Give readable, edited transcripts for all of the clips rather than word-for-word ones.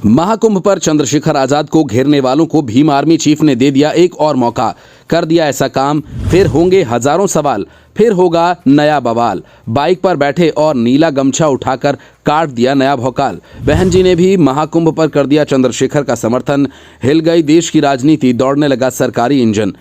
महाकुंभ पर चंद्रशेखर आजाद को घेरने वालों को भीम आर्मी चीफ ने दे दिया एक और मौका। कर दिया ऐसा काम, फिर होंगे हजारों सवाल, फिर होगा नया बवाल। बाइक पर बैठे और नीला गमछा उठाकर काट दिया नया भौकाल। बहन जी ने भी महाकुंभ पर कर दिया चंद्रशेखर का समर्थन। हिल गई देश की राजनीति, दौड़ने लगा सरकारी इंजन।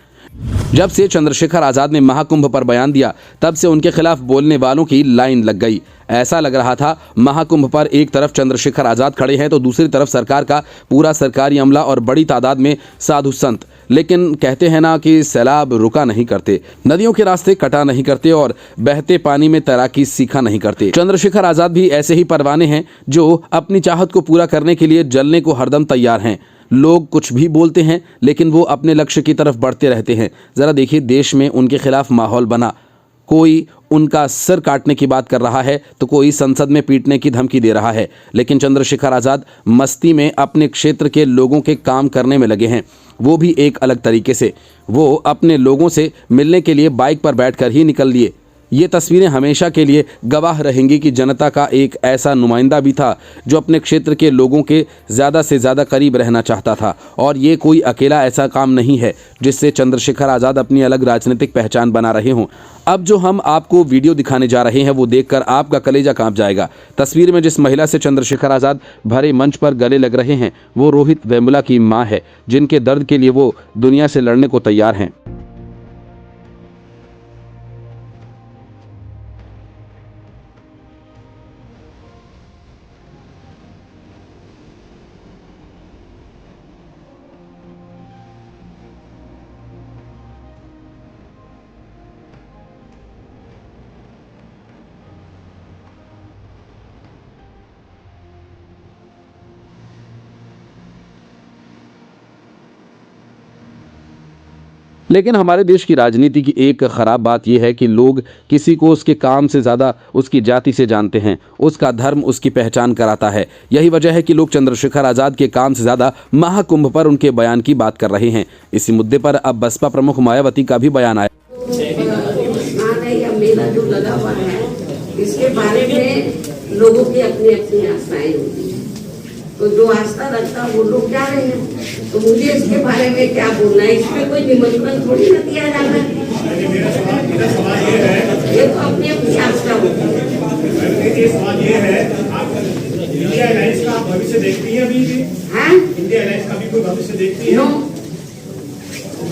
जब से चंद्रशेखर आजाद ने महाकुंभ पर बयान दिया, तब से उनके खिलाफ बोलने वालों की लाइन लग गई। ऐसा लग रहा था महाकुंभ पर एक तरफ चंद्रशेखर आजाद खड़े हैं तो दूसरी तरफ सरकार का पूरा सरकारी अमला और बड़ी तादाद में साधु संत। लेकिन कहते हैं ना कि सैलाब रुका नहीं करते, नदियों के रास्ते कटा नहीं करते और बहते पानी में तैराकी सीखा नहीं करते। चंद्रशेखर आजाद भी ऐसे ही परवाने हैं जो अपनी चाहत को पूरा करने के लिए जलने को हरदम तैयार हैं। लोग कुछ भी बोलते हैं लेकिन वो अपने लक्ष्य की तरफ बढ़ते रहते हैं। जरा देखिए, देश में उनके खिलाफ माहौल बना। कोई उनका सर काटने की बात कर रहा है तो कोई संसद में पीटने की धमकी दे रहा है। लेकिन चंद्रशेखर आजाद मस्ती में अपने क्षेत्र के लोगों के काम करने में लगे हैं, वो भी एक अलग तरीके से। वो अपने लोगों से मिलने के लिए बाइक पर बैठकर ही निकल लिए। ये तस्वीरें हमेशा के लिए गवाह रहेंगी कि जनता का एक ऐसा नुमाइंदा भी था जो अपने क्षेत्र के लोगों के ज़्यादा से ज़्यादा करीब रहना चाहता था। और ये कोई अकेला ऐसा काम नहीं है जिससे चंद्रशेखर आज़ाद अपनी अलग राजनीतिक पहचान बना रहे हों। अब जो हम आपको वीडियो दिखाने जा रहे हैं वो देखकर आपका कलेजा कांप जाएगा। तस्वीर में जिस महिला से चंद्रशेखर आज़ाद भरे मंच पर गले लग रहे हैं वो रोहित वेमुला की माँ है, जिनके दर्द के लिए वो दुनिया से लड़ने को तैयार हैं। लेकिन हमारे देश की राजनीति की एक खराब बात यह है कि लोग किसी को उसके काम से ज़्यादा उसकी जाति से जानते हैं, उसका धर्म उसकी पहचान कराता है। यही वजह है कि लोग चंद्रशेखर आज़ाद के काम से ज़्यादा महाकुंभ पर उनके बयान की बात कर रहे हैं। इसी मुद्दे पर अब बसपा प्रमुख मायावती का भी बयान आया। मेला जो लगा हुआ है इसके बारे में लोगों की अपनी अपनी आस्थाएं होती है, तो जो आस्था रखता है वो लोग जा रहे हैं। तो मुझे इसके बारे में क्या बोलना है, इसमें कोई निमंत्रण थोड़ी ना दिया जाता है। ये तो अपनी अपनी आस्था होती है। सवाल ये है, आप इंडिया अलायंस का आप भविष्य देखती हैं अभी भी? हाँ, इंडिया अलायंस का भी कोई भविष्य देखती है?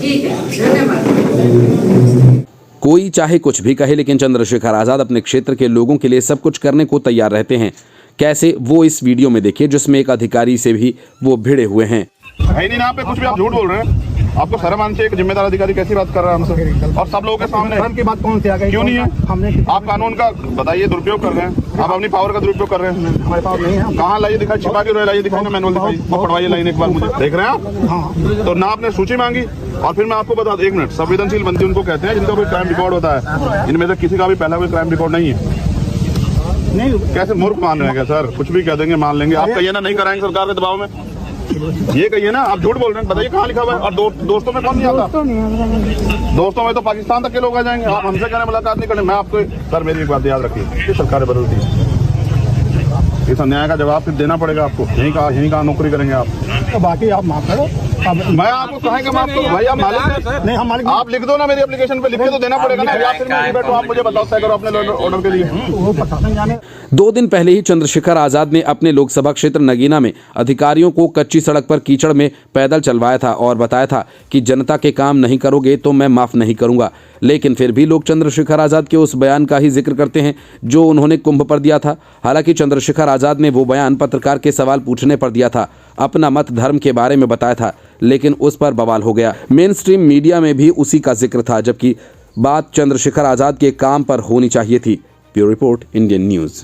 ठीक है, धन्यवाद। कोई चाहे कुछ भी कहे, लेकिन चंद्रशेखर आज़ाद अपने क्षेत्र के लोगों के लिए सब कुछ करने को तैयार रहते हैं। कैसे, वो इस वीडियो में देखिए जिसमें एक अधिकारी से भी वो भिड़े हुए हैं। है नहीं ना पे कुछ भी आप झूठ बोल रहे हैं। आपको शर्म आनी चाहिए। एक जिम्मेदार अधिकारी कैसी बात कर रहा है हमसे और सब लोगों के सामने। शर्म की बात कौन सी आ गई? क्यों नहीं है? हमने आप कानून का बताइए दुरुपयोग कर रहे हैं, आप अपनी पावर का दुरुपयोग कर रहे हैं। हमारे पास नहीं है। कहाँ लाइए दिखाई, छिपा के लाइए दिखाई ना, मैनुअल दिखाई, पढ़वाइए लाइन एक बार मुझे। देख रहे हैं आप? हाँ। तो ना आपने सूची मांगी और फिर मैं आपको बता दूं, 1 मिनट, संवेदनशील बंदी उनको कहते हैं जिनका कोई क्राइम रिकॉर्ड होता है। इनमें से किसी का भी पहला कोई क्राइम रिकॉर्ड नहीं है। नहीं, कैसे मूर्ख मान रहे हैं क्या सर? कुछ भी कह देंगे, मान लेंगे। आप कहिए ना नहीं कराएंगे सरकार के दबाव में, ये कहिए ना। आप झूठ बोल रहे हैं, बताइए कहाँ लिखा हुआ है? और दोस्तों में कौन नहीं आता? दोस्तों में तो पाकिस्तान तक के लोग आ जाएंगे। आप हमसे कह रहे मुलाकात नहीं करने। मैं आपको सर, मेरी एक बात याद रखिए, ये सरकारें बदलती है, इस अन्याय का जवाब फिर देना पड़ेगा आपको। यहीं कहा नौकरी करेंगे आप। तो बाकी आप माफ करो। मैं आपको कहेंगे माफ करो भाई, आप मालिक नहीं, हम मालिक। आप लिख दो ना, मेरी एप्लीकेशन पे लिख के तो देना पड़ेगा ना। आप फिर मैं बैठो, आप मुझे बताओ तय करो अपने ऑर्डर के लिए। वो पता नहीं जाने। 2 दिन पहले ही चंद्रशेखर आज़ाद ने अपने लोकसभा क्षेत्र नगीना में अधिकारियों को कच्ची सड़क पर कीचड़ में पैदल चलवाया था और बताया था कि जनता के काम नहीं करोगे तो मैं माफ नहीं करूंगा। लेकिन फिर भी लोग चंद्रशेखर आज़ाद के उस बयान का ही जिक्र करते हैं जो उन्होंने कुंभ पर दिया था। हालांकि चंद्रशेखर आज़ाद ने वो बयान पत्रकार के सवाल पूछने पर दिया था, अपना मत धर्म के बारे में बताया था, लेकिन उस पर बवाल हो गया। मेन स्ट्रीम मीडिया में भी उसी का जिक्र था, जबकि बात चंद्रशेखर आज़ाद के काम पर होनी चाहिए थी। Bureau report, Indian news.